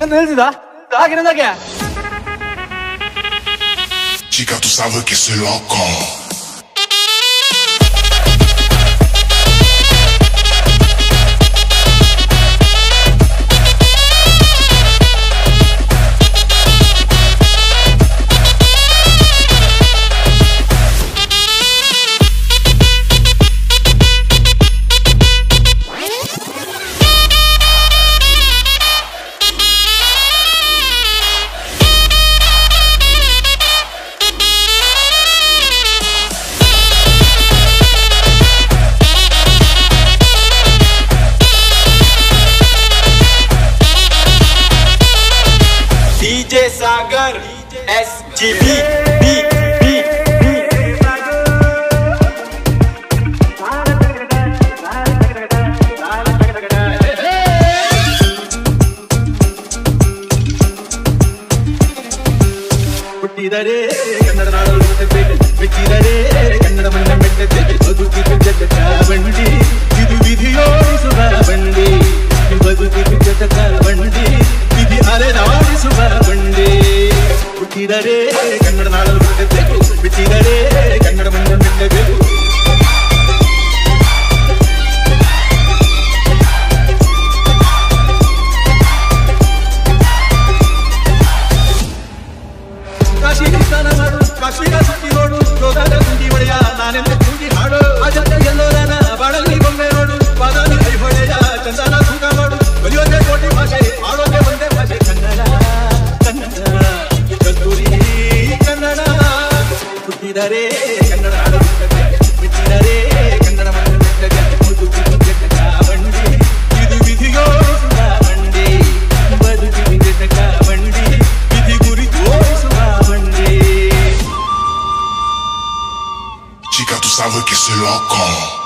Não necessidade. Tá querendo aqui? Chica, tu sabes que soy loco. DJ Sagar SGB ಹುಟ್ಟಿದರೆ ಕನ್ನಡ ನಾಡಲು ಮೆಚ್ಚಿದರೆ ಕನ್ನಡ ಮಣ್ಣ ಮೆಟ್ಟದೆ ಬದುಕಿಗೆ ಜಗತ್ತ ಬಂಡಿ ಇದು ವಿಧಿಯೋಡಿಸುವ ಬಂಡಿ ಬದುಕಿಗೆ ಜಗತ್ತ ಬಂಡಿ ವಿಧಿ ಅಲೆದಾಡಿಸುವ ಬಂಡಿ ಹುಟ್ಟಿದರೆ ಕನ್ನಡ ನಾಡಲು ಮೆಚ್ಚಿದರೆ ಕನ್ನಡ ಮಣ್ಣ ಮೆಟ್ಟದೆ ಕಾಶ್ಮೀರ ಸುತ್ತಿ ನೋಡು ಗೋದಾದ ತುಂಡಿ ಹೊಳೆಯ ನಾನೆಂದು ತುಂಡಿ ಹಾಡು ಅಜಂತ ಎಲ್ಲೋರನ ಬಾಳಲ್ಲಿ ಬೊಮ್ಮೆ ನೋಡು ಬಾದಾಮಿ ಕೈ ಹೊಳೆಯ ಚಂದನ ತೂಕ ಮಾಡು ಕಲಿಯೋದೇ ಕೋಟಿ ಭಾಷೆ ಆಡೋದೇ ಒಂದೇ ಭಾಷೆ ಕನ್ನಡ ಕನ್ನಡ ಕಸ್ತೂರಿ ಕನ್ನಡ ಹುಟ್ಟಿದರೆ ಕನ್ನಡ ಬಿಟ್ಟಿದರೆ ಕನ್ನಡ ಬಂಡಿ ಇದು ವಿಧಿಯೋ ಬಂಡಿ ಬದುಕಿ ಬಂಡಿ ವಿಧಿ ಗುರಿ ತೋರಿಸುವ ಬಂಡಿ Chica, tu sabes que soy loco.